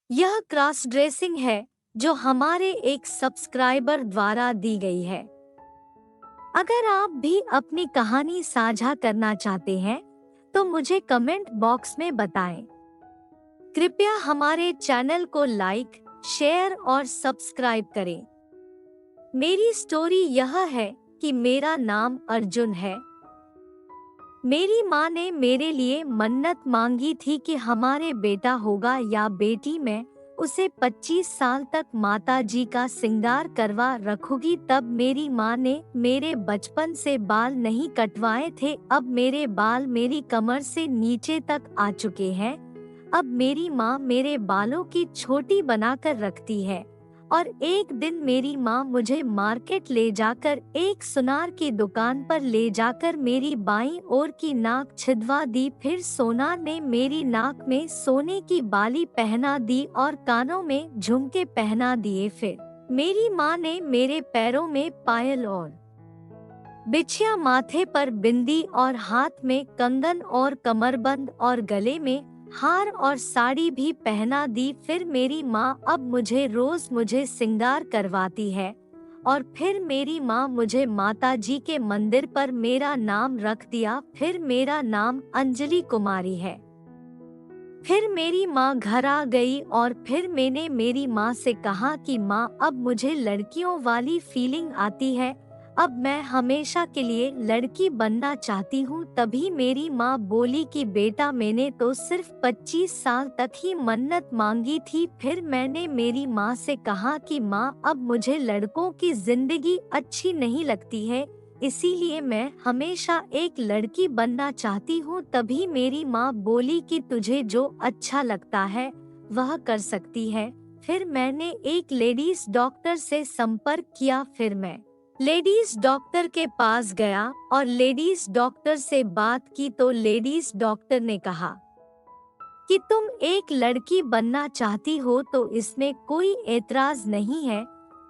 यह cross dressing है जो हमारे एक सब्सक्राइबर द्वारा दी गई है। अगर आप भी अपनी कहानी साझा करना चाहते हैं तो मुझे कमेंट बॉक्स में बताएं। कृपया हमारे चैनल को लाइक, शेयर और सब्सक्राइब करें। मेरी स्टोरी यह है कि मेरा नाम अर्जुन है। मेरी माँ ने मेरे लिए मन्नत मांगी थी कि हमारे बेटा होगा या बेटी, मैं उसे 25 साल तक माता जी का श्रृंगार करवा रखूंगी। तब मेरी माँ ने मेरे बचपन से बाल नहीं कटवाए थे। अब मेरे बाल मेरी कमर से नीचे तक आ चुके हैं। अब मेरी माँ मेरे बालों की छोटी बनाकर रखती है और एक दिन मेरी माँ मुझे मार्केट ले जाकर एक सुनार की दुकान पर ले जाकर मेरी बाईं ओर की नाक छिदवा दी। फिर सोनार ने मेरी नाक में सोने की बाली पहना दी और कानों में झुमके पहना दिए। फिर मेरी माँ ने मेरे पैरों में पायल और बिछिया, माथे पर बिंदी और हाथ में कंगन और कमरबंद और गले में हार और साड़ी भी पहना दी। फिर मेरी माँ अब मुझे श्रृंगार करवाती है और फिर मेरी माँ मुझे माता जी के मंदिर पर मेरा नाम रख दिया। फिर मेरा नाम अंजलि कुमारी है। फिर मेरी माँ घर आ गई और फिर मैंने मेरी माँ से कहा कि माँ, अब मुझे लड़कियों वाली फीलिंग आती है। अब मैं हमेशा के लिए लड़की बनना चाहती हूँ। तभी मेरी माँ बोली कि बेटा, मैंने तो सिर्फ 25 साल तक ही मन्नत मांगी थी। फिर मैंने मेरी माँ से कहा कि माँ, अब मुझे लड़कों की जिंदगी अच्छी नहीं लगती है, इसीलिए मैं हमेशा एक लड़की बनना चाहती हूँ। तभी मेरी माँ बोली कि तुझे जो अच्छा लगता है वह कर सकती है। फिर मैंने एक लेडीज डॉक्टर से संपर्क किया। फिर मैं लेडीज डॉक्टर के पास गया और लेडीज डॉक्टर से बात की तो लेडीज डॉक्टर ने कहा कि तुम एक लड़की बनना चाहती हो तो इसमें कोई एतराज नहीं है।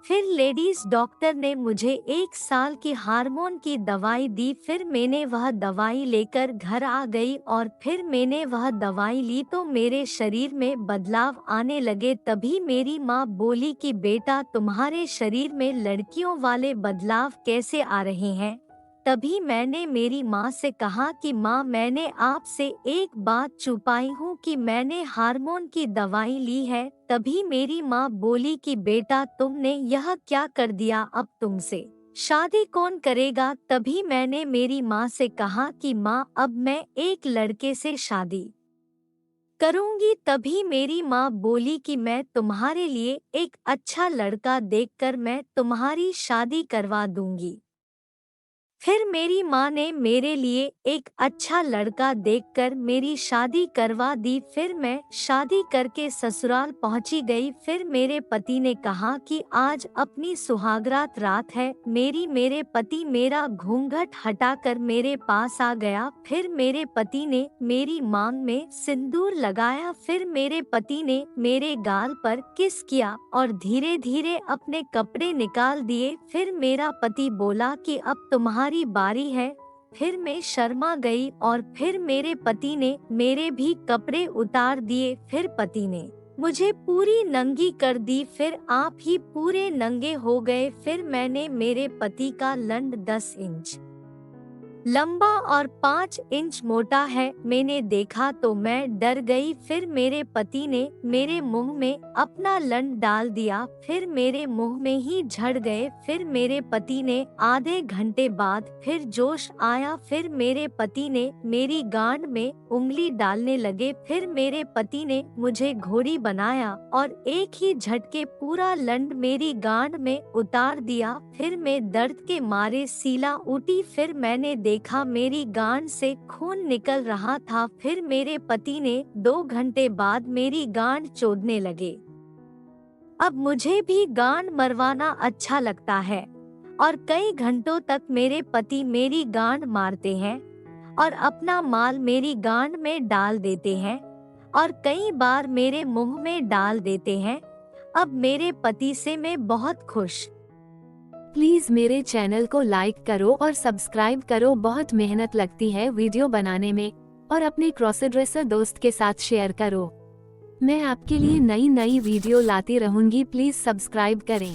फिर लेडीज डॉक्टर ने मुझे 1 साल की हार्मोन की दवाई दी। फिर मैंने वह दवाई लेकर घर आ गई और फिर मैंने वह दवाई ली तो मेरे शरीर में बदलाव आने लगे। तभी मेरी माँ बोली कि बेटा, तुम्हारे शरीर में लड़कियों वाले बदलाव कैसे आ रहे हैं। तभी मैंने मेरी माँ से कहा कि माँ, मैंने आपसे एक बात छुपाई हूँ कि मैंने हार्मोन की दवाई ली है। तभी मेरी माँ बोली कि बेटा, तुमने यह क्या कर दिया, अब तुमसे शादी कौन करेगा। तभी मैंने मेरी माँ से कहा कि माँ, अब मैं एक लड़के से शादी करूंगी। तभी मेरी माँ बोली कि मैं तुम्हारे लिए एक अच्छा लड़का देखकर मैं तुम्हारी शादी करवा दूंगी। फिर मेरी माँ ने मेरे लिए एक अच्छा लड़का देखकर मेरी शादी करवा दी। फिर मैं शादी करके ससुराल पहुंची गई। फिर मेरे पति ने कहा कि आज अपनी सुहागरात रात है। मेरे पति मेरा घूंघट हटाकर मेरे पास आ गया। फिर मेरे पति ने मेरी मांग में सिंदूर लगाया। फिर मेरे पति ने मेरे गाल पर किस किया और धीरे धीरे अपने कपड़े निकाल दिए। फिर मेरा पति बोला कि अब तुम्हारी बारी है। फिर मैं शर्मा गई और फिर मेरे पति ने मेरे भी कपड़े उतार दिए। फिर पति ने मुझे पूरी नंगी कर दी। फिर आप ही पूरे नंगे हो गए। फिर मैंने मेरे पति का लंड 10 इंच लंबा और 5 इंच मोटा है मैंने देखा तो मैं डर गई। फिर मेरे पति ने मेरे मुंह में अपना लंड डाल दिया। फिर मेरे मुंह में ही झड़ गए। फिर मेरे पति ने आधे घंटे बाद फिर जोश आया। फिर मेरे पति ने मेरी गांड में उंगली डालने लगे। फिर मेरे पति ने मुझे घोड़ी बनाया और एक ही झटके पूरा लंड मेरी गांड में उतार दिया। फिर मैं दर्द के मारे सीला उठी। फिर मैंने देखा मेरी गांड से खून निकल रहा था। फिर मेरे पति ने 2 घंटे बाद मेरी गांड चोदने लगे। अब मुझे भी गांड मरवाना अच्छा लगता है और कई घंटों तक मेरे पति मेरी गांड मारते हैं और अपना माल मेरी गांड में डाल देते हैं और कई बार मेरे मुंह में डाल देते हैं। अब मेरे पति से मैं बहुत खुश। प्लीज मेरे चैनल को लाइक करो और सब्सक्राइब करो। बहुत मेहनत लगती है वीडियो बनाने में और अपने क्रॉस ड्रेसर दोस्त के साथ शेयर करो। मैं आपके लिए नई नई वीडियो लाती रहूंगी, प्लीज सब्सक्राइब करें।